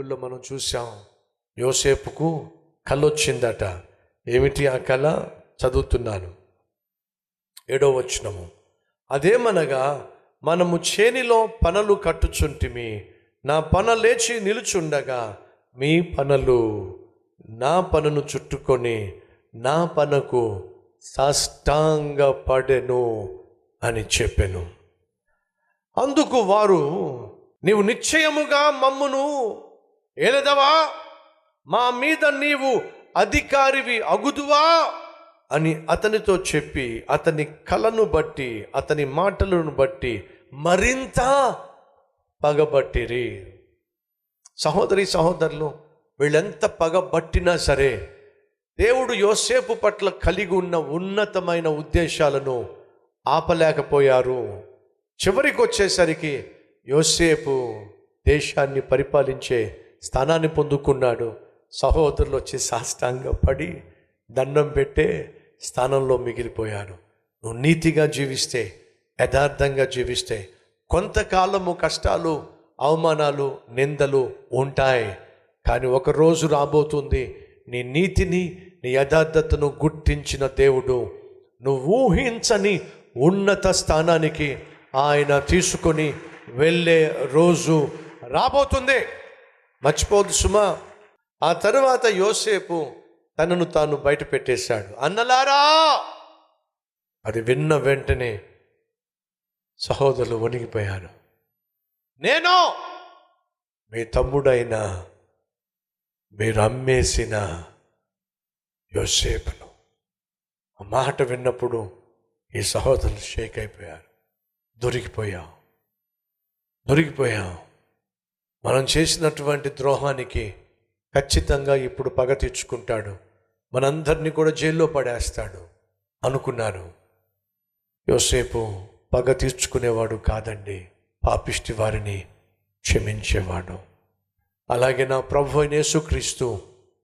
బైబిల్లో మనం చూసాం, యోసేపుకు కలొచ్చిందట. ఏమిటి ఆ కళ? చదువుతున్నాను, 7వ వచనము. అదేమనగా, మనము చేనిలో పనలు కట్టుచుంటిమి, నా పన లేచి నిలుచుండగా మీ పనలు నా పనను చుట్టుకొని నా పనకు సాష్టాంగపడెను అని చెప్పెను. అందుకు వారు, నీవు నిశ్చయముగా మమ్మును ఏలదవా, మా మీద నీవు అధికారివి అగుదువా అని అతనితో చెప్పి, అతని కలను బట్టి అతని మాటలను బట్టి మరింత పగబట్టిరి. సహోదరి సహోదరులు, వీళ్ళెంత పగబట్టినా సరే దేవుడు యోసేపు పట్ల కలిగి ఉన్న ఉన్నతమైన ఉద్దేశాలను ఆపలేకపోయారు. చివరికి వచ్చేసరికి యోసేపు దేశాన్ని పరిపాలించే స్థానాన్ని పొందుకున్నాడు. సహోదరులు వచ్చి సాష్టాంగపడి దండం పెట్టే స్థానంలో మిగిలిపోయారు. నువ్వు నీతిగా జీవిస్తే, యథార్థంగా జీవిస్తే కొంతకాలము కష్టాలు, అవమానాలు, నిందలు ఉంటాయి. కానీ ఒకరోజు రాబోతుంది, నీ నీతిని, నీ యథార్థతను గుర్తించిన దేవుడు నువ్వు ఊహించని ఉన్నత స్థానానికి ఆయన తీసుకొని వెళ్ళే రోజు రాబోతుంది. మర్చిపోదు సుమా. ఆ తరువాత యోసేపు తనను తాను బయట పెట్టేశాడు. అన్నలారా, అది విన్న వెంటనే సహోదరులు వణిగిపోయారు. నేను మీ తమ్ముడైన, మీరు అమ్మేసిన యోసేపును. ఆ మాట విన్నప్పుడు ఈ సహోదరులు షేక్ అయిపోయారు. దొరికిపోయాం. మనం చేసినటువంటి ద్రోహానికి ఖచ్చితంగా ఇప్పుడు పగ తీర్చుకుంటాడు, మనందరినీ కూడా జైల్లో పడేస్తాడు అనుకున్నారు. యోసేపు పగ తీర్చుకునేవాడు కాదండి, పాపిష్టి వారిని క్షమించేవాడు. అలాగే నా ప్రభు అయిన యేసుక్రీస్తు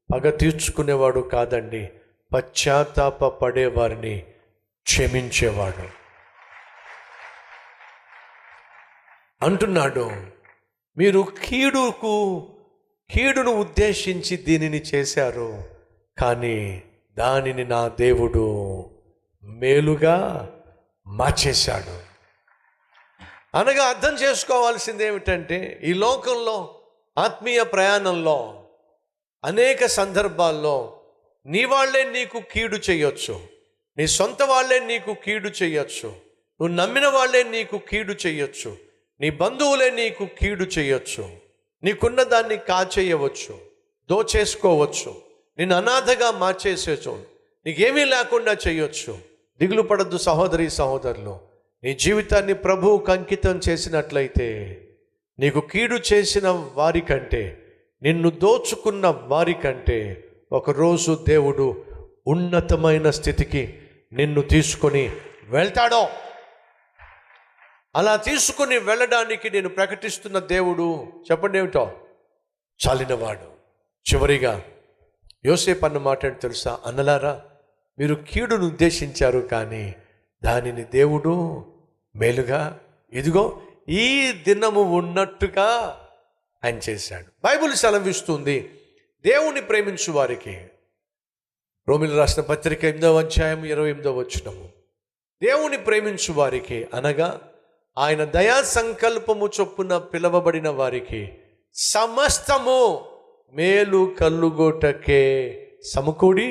పగ తీర్చుకునేవాడు కాదండి, పశ్చాత్తాప పడేవారిని క్షమించేవాడు. అంటున్నాడు, మీరు కీడును ఉద్దేశించి దీనిని చేశారు, కానీ దానిని నా దేవుడు మేలుగా మార్చేశాడు. అనగా అర్థం చేసుకోవాల్సింది ఏమిటంటే, ఈ లోకంలో ఆత్మీయ ప్రయాణంలో అనేక సందర్భాల్లో నీ వాళ్ళే నీకు కీడు చేయొచ్చు, నీ సొంత వాళ్ళే నీకు కీడు చేయొచ్చు, నువ్వు నమ్మిన వాళ్ళే నీకు కీడు చేయొచ్చు, నీ బంధువులే నీకు కీడు చేయొచ్చు, నీకున్న దాన్ని కాచేయవచ్చు, దోచేసుకోవచ్చు, నిన్ను అనాథగా మార్చేసేచ్చు, నీకేమీ లేకుండా చేయొచ్చు. దిగులు పడద్దు సహోదరి సహోదరులు. నీ జీవితాన్ని ప్రభువుకు అంకితం చేసినట్లయితే నీకు కీడు చేసిన వారికంటే, నిన్ను దోచుకున్న వారికంటే ఒకరోజు దేవుడు ఉన్నతమైన స్థితికి నిన్ను తీసుకొని వెళ్తాడో. అలా తీసుకుని వెళ్ళడానికి నేను ప్రకటిస్తున్న దేవుడు చెప్పండి ఏమిటో, చాలినవాడు. చివరిగా యోసేపు అన్న మాట ఏంటి తెలుసా? అన్నలారా, మీరు కీడును ఉద్దేశించారు, కానీ దానిని దేవుడు మేలుగా, ఇదిగో ఈ దినము ఉన్నట్టుగా ఆయన చేశాడు. బైబిల్ సెలవిస్తుంది, దేవుని ప్రేమించు వారికి, రోమిలు రాసిన పత్రిక 8వ అధ్యాయం 28వ వచనము, దేవుని ప్రేమించు వారికి అనగా ఆయన దయా సంకల్పము చొప్పున పిలవబడిన వారికి సమస్తము మేలు కలుగొటకే సమకూడి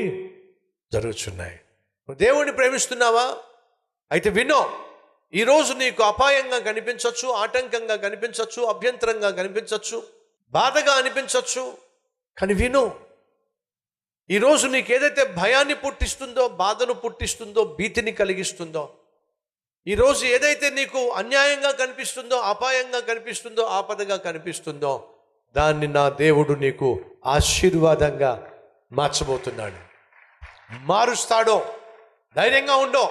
జరుగుతున్నాయి. నువ్వు దేవుని ప్రేమిస్తున్నావా? అయితే వినో, ఈరోజు నీకు అపాయంగా కనిపించవచ్చు, ఆటంకంగా కనిపించవచ్చు, అభ్యంతరంగా కనిపించవచ్చు, బాధగా అనిపించవచ్చు, కానీ విను. ఈరోజు నీకు ఏదైతే భయాన్ని పుట్టిస్తుందో, బాధను పుట్టిస్తుందో, భీతిని కలిగిస్తుందో, ఈరోజు ఏదైతే నీకు అన్యాయంగా కనిపిస్తుందో, అపాయంగా కనిపిస్తుందో, ఆపదగా కనిపిస్తుందో, దాన్ని నా దేవుడు నీకు ఆశీర్వాదంగా మార్చబోతున్నాడు, మారుస్తాడో. ధైర్యంగా ఉండో.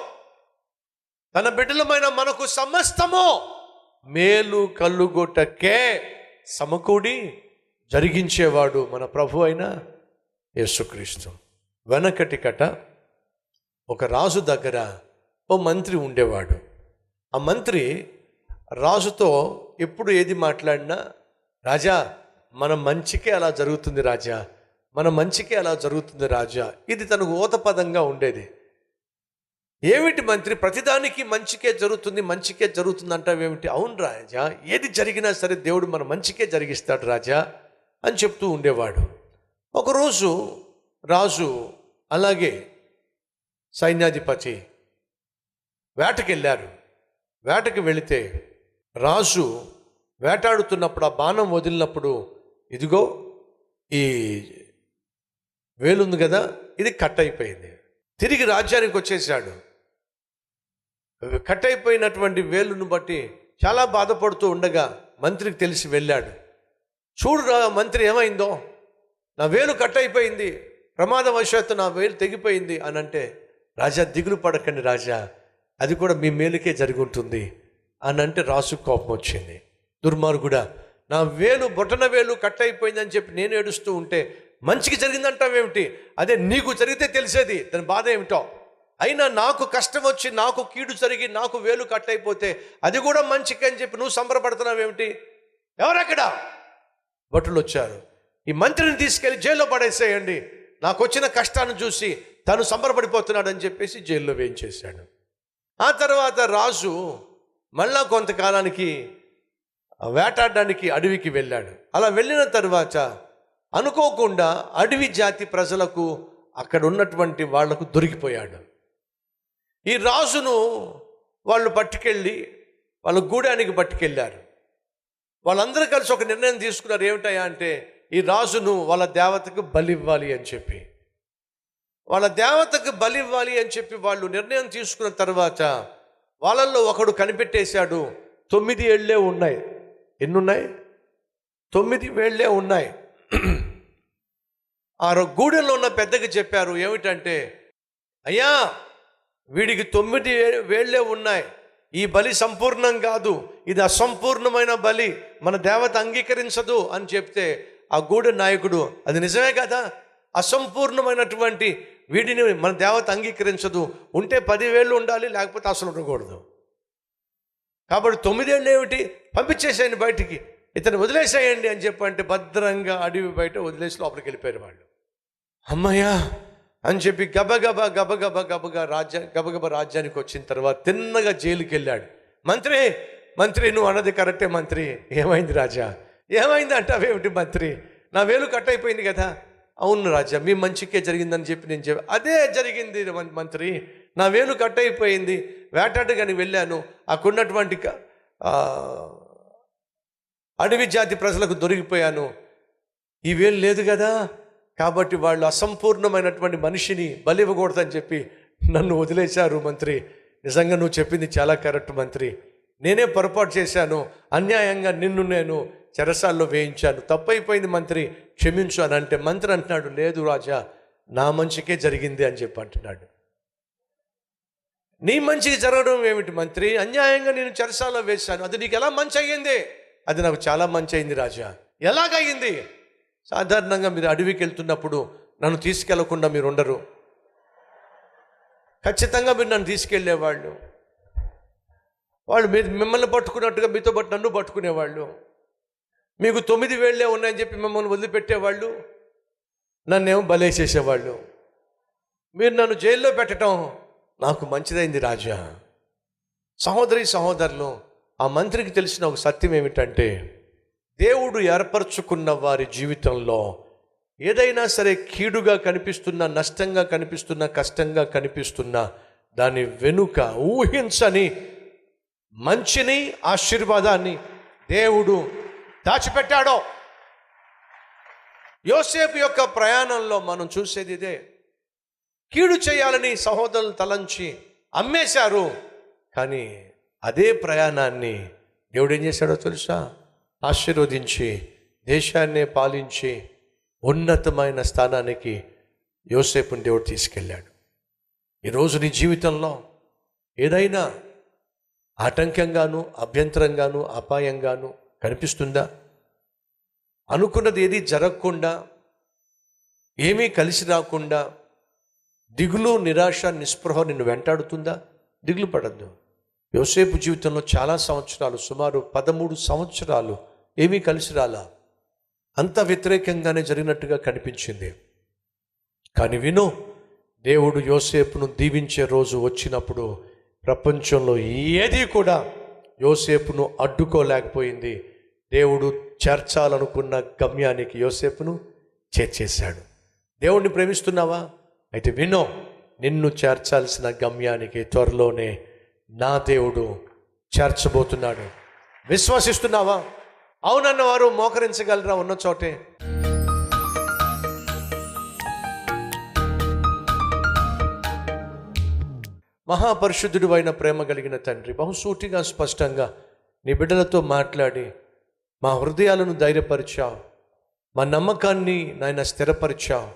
తన బిడ్డలమైన మనకు సమస్తము మేలు కలుగొటకే సమకూడి జరిగించేవాడు మన ప్రభు అయిన యేసుక్రీస్తు. వెనకటి కట ఒక రాజు దగ్గర ఓ మంత్రి ఉండేవాడు. ఆ మంత్రి రాజుతో ఎప్పుడు ఏది మాట్లాడినా, రాజా మన మంచికే అలా జరుగుతుంది రాజా, మన మంచికే అలా జరుగుతుంది రాజా. ఇది తనకు ఊతపదంగా ఉండేది. ఏమిటి మంత్రి, ప్రతిదానికి మంచికే జరుగుతుంది, మంచికే జరుగుతుంది అంటావేమిటి? అవును రాజా, ఏది జరిగినా సరే దేవుడు మన మంచికే జరిగిస్తాడు రాజా అని చెప్తూ ఉండేవాడు. ఒకరోజు రాజు అలాగే సైన్యాధిపతి వేటకెళ్ళారు. వేటకి వెళితే రాజు వేటాడుతున్నప్పుడు ఆ బాణం వదిలినప్పుడు, ఇదిగో ఈ వేలుంది కదా, ఇది కట్ అయిపోయింది. తిరిగి రాజ్యానికి వచ్చేసాడు. కట్ అయిపోయినటువంటి వేలును బట్టి చాలా బాధపడుతూ ఉండగా మంత్రికి తెలిసి వెళ్ళాడు. చూడురా మంత్రి, ఏమైందో, నా వేలు కట్ అయిపోయింది, ప్రమాదవశాత్తు నా వేలు తెగిపోయింది అని అంటే, రాజా దిగులు పడకండి రాజా, అది కూడా మీ మేలుకే జరిగి ఉంటుంది అని అంటే రాజు కోపం వచ్చింది. దుర్మార్గుడా, నా వేలు బొటన వేలు కట్ అయిపోయిందని చెప్పి నేను ఏడుస్తూ ఉంటే మంచికి జరిగిందంటావేమిటి? అదే నీకు జరిగితే తెలిసేది దాని బాధ ఏమిటో. అయినా నాకు కష్టం వచ్చి నాకు కీడు జరిగి నాకు వేలు కట్ అయిపోతే అది కూడా మంచికి అని చెప్పి నువ్వు సంబరపడుతున్నావేమిటి? ఎవరక్కడ? భటులు వచ్చారు. ఈ మంత్రిని తీసుకెళ్లి జైల్లో పడేసేయండి, నాకు వచ్చిన కష్టాన్ని చూసి తను సంబరపడిపోతున్నాడు అని చెప్పేసి జైల్లో వేయించేశాడు. ఆ తర్వాత రాజు మళ్ళా కొంతకాలానికి వేటాడడానికి అడవికి వెళ్ళాడు. అలా వెళ్ళిన తర్వాత అనుకోకుండా అడవి జాతి ప్రజలకు అక్కడ ఉన్నటువంటి వాళ్లకు దొరికిపోయాడు. ఈ రాజును వాళ్ళు పట్టుకెళ్ళి వాళ్ళ గూడానికి పట్టుకెళ్ళారు. వాళ్ళందరూ కలిసి ఒక నిర్ణయం తీసుకున్నారు. ఏమిటయా అంటే, ఈ రాజును వాళ్ళ దేవతకు బలి ఇవ్వాలి అని చెప్పి, వాళ్ళ దేవతకు బలి ఇవ్వాలి అని చెప్పి వాళ్ళు నిర్ణయం తీసుకున్న తర్వాత వాళ్ళల్లో ఒకడు కనిపెట్టేశాడు, 9 ఏళ్లే ఉన్నాయి. ఎన్నున్నాయి? 9 వేళ్లే ఉన్నాయి. ఆ గూడెంలో ఉన్న పెద్దకి చెప్పారు, ఏమిటంటే, అయ్యా వీడికి 9 వేళ్లే ఉన్నాయి, ఈ బలి సంపూర్ణం కాదు, ఇది అసంపూర్ణమైన బలి, మన దేవత అంగీకరించదు అని చెప్తే ఆ గూడెం నాయకుడు, అది నిజమే కదా, అసంపూర్ణమైనటువంటి వీడిని మన దేవత అంగీకరించదు, ఉంటే 10 వేళ్ళు ఉండాలి, లేకపోతే అసలు ఉండకూడదు. కాబట్టి 9 ఏళ్ళు ఏమిటి, పంపించేసేయండి బయటికి, ఇతను వదిలేసేయండి అని చెప్పంటే భద్రంగా అడవి బయట వదిలేసి లోపలికి వెళ్ళిపోయారు వాళ్ళు. అమ్మయ్యా అని చెప్పి గబగబా రాజ్యానికి వచ్చిన తర్వాత తిన్నగా జైలుకి వెళ్ళాడు. మంత్రి నువ్వు అన్నది కరెక్టే మంత్రి. ఏమైంది రాజా? ఏమైంది అంటావేమిటి మంత్రి? నా వేలు కట్ అయిపోయింది కదా. అవును రాజా, మీ మంచికే జరిగిందని చెప్పి నేను చెప్పి, అదే జరిగింది మంత్రి, నా వేలు కట్ అయిపోయింది, వేటాడగాని వెళ్ళాను, అక్కడున్నటువంటి అడవి జాతి ప్రజలకు దొరికిపోయాను, ఈ వేలు లేదు కదా, కాబట్టి వాళ్ళు అసంపూర్ణమైనటువంటి మనిషిని బలి ఇవ్వకూడదని చెప్పి నన్ను వదిలేశారు మంత్రి. నిజంగా నువ్వు చెప్పింది చాలా కరెక్ట్ మంత్రి, నేనే పొరపాటు చేశాను, అన్యాయంగా నిన్ను నేను చెరసాల్లో వేయించాను, తప్పైపోయింది మంత్రి, క్షమించు అని అంటే మంత్రి అంటున్నాడు, లేదు రాజా, నా మంచికే జరిగింది అని చెప్పి అంటున్నాడు. నీ మంచికి జరగడం ఏమిటి మంత్రి? అన్యాయంగా నేను చెరసాల్లో వేశాను, అది నీకు ఎలా మంచి అయ్యింది? అది నాకు చాలా మంచి అయింది రాజా. ఎలాగయ్యింది? సాధారణంగా మీరు అడవికి వెళ్తున్నప్పుడు నన్ను తీసుకెళ్లకుండా మీరు ఉండరు, ఖచ్చితంగా మీరు నన్ను తీసుకెళ్లేవాళ్ళు. వాళ్ళు మిమ్మల్ని పట్టుకున్నట్టుగా మీతో పాటు నన్ను పట్టుకునేవాళ్ళు. మీకు 9 వేళ్లే ఉన్నాయని చెప్పి మిమ్మల్ని వదిలిపెట్టేవాళ్ళు, నన్నేమో బలేసేసేవాళ్ళు. మీరు నన్ను జైల్లో పెట్టడం నాకు మంచిదైంది రాజా. సహోదరులు, ఆ మంత్రికి తెలిసిన ఒక సత్యం ఏమిటంటే, దేవుడు ఏర్పరచుకున్న వారి జీవితంలో ఏదైనా సరే కీడుగా కనిపిస్తున్నా, నష్టంగా కనిపిస్తున్నా, కష్టంగా కనిపిస్తున్నా, దాని వెనుక ఊహించని మంచిని, ఆశీర్వాదాన్ని దేవుడు దాచిపెట్టాడో. యోసేపు యొక్క ప్రయాణంలో మనం చూసేది ఇదే. కీడు చేయాలని సహోదరులు తలంచి అమ్మేశారు, కానీ అదే ప్రయాణాన్ని దేవుడు ఏం చేశాడో తెలుసా? ఆశీర్వదించి దేశాన్నే పాలించి ఉన్నతమైన స్థానానికి యోసేపుని దేవుడు తీసుకెళ్ళాడు. ఈరోజు నీ జీవితంలో ఏదైనా ఆటంకంగాను, అభ్యంతరంగాను, అపాయంగాను కనిపిస్తుందా? అనుకున్నది ఏది జరగకుండా, ఏమీ కలిసి రాకుండా దిగులు, నిరాశ, నిస్పృహ నిన్ను వెంటాడుతుందా? దిగులు పడద్దు. యోసేపు జీవితంలో చాలా సంవత్సరాలు, సుమారు 13 సంవత్సరాలు ఏమీ కలిసి రాలా. అంత వ్యతిరేకంగానే జరిగినట్టుగా కనిపించింది. కానీ విను, దేవుడు యోసేపును దీవించే రోజు వచ్చినప్పుడు ప్రపంచంలో ఏది కూడా యోసేపును అడ్డుకోలేకపోయింది. దేవుడు చేర్చాలనుకున్న గమ్యానికి యోసేపును చేర్చేశాడు. దేవుణ్ణి ప్రేమిస్తున్నావా? అయితే వినో, నిన్ను చేర్చాల్సిన గమ్యానికి త్వరలోనే నా దేవుడు చేర్చబోతున్నాడు. విశ్వసిస్తున్నావా? అవునన్న వారు మోకరించగలరా ఉన్న చోటే? మహాపరిశుద్ధుడు అయిన ప్రేమ కలిగిన తండ్రి, బహుసూటిగా స్పష్టంగా నీ బిడ్డలతో మాట్లాడి మా హృదయాలను ధైర్యపరిచావు, మా నమ్మకాన్ని నాయన స్థిరపరిచావు.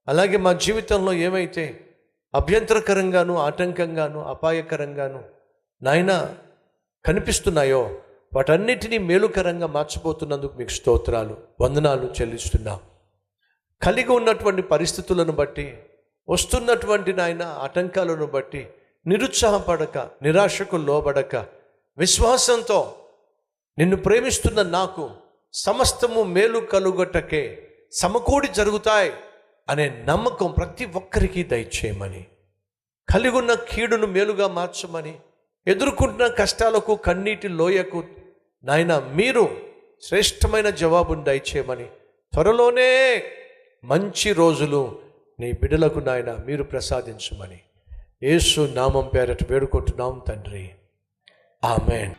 అలాగే మా జీవితంలో ఏమైతే అభ్యంతరకరంగాను, ఆటంకంగాను, అపాయకరంగాను నాయన కనిపిస్తున్నాయో వాటన్నిటినీ మేలుకరంగా మార్చబోతున్నందుకు మీకు స్తోత్రాలు, వందనాలు చెల్లిస్తున్నాం. కలిగి ఉన్నటువంటి పరిస్థితులను బట్టి, వస్తున్నటువంటి నాయన ఆటంకాలను బట్టి నిరుత్సాహపడక, నిరాశకు లోబడక, విశ్వాసంతో నిన్ను ప్రేమిస్తున్న నాకు సమస్తము మేలు కలుగటకే సమకూడి జరుగుతాయి అనే నమ్మకం ప్రతి ఒక్కరికి దయచేయమని, కలిగి ఉన్న కీడును మేలుగా మార్చమని, ఎదుర్కొంటున్న కష్టాలకు, కన్నీటి లోయకు నాయన మీరు శ్రేష్టమైన జవాబును దయచేయమని, త్వరలోనే మంచి రోజులు నీ బిడ్డలకు నాయన మీరు ప్రసాదించమని యేసు నామం పేరట వేడుకుంటున్నాం తండ్రి, ఆమేన్.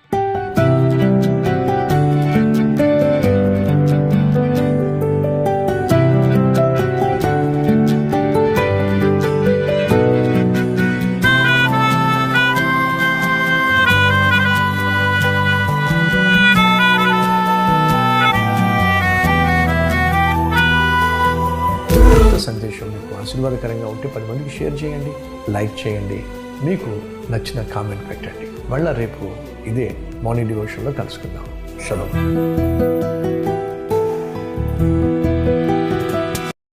సందేశం మీకు ఆశీర్వాదకరంగా ఉంటే 10 మందికి షేర్ చేయండి, లైక్ చేయండి, మీకు నచ్చిన కామెంట్ పెట్టండి. మళ్ళీ రేపు ఇదే మార్నింగ్ డివోషన్లో కలుసుకుందాం. షలోమ్.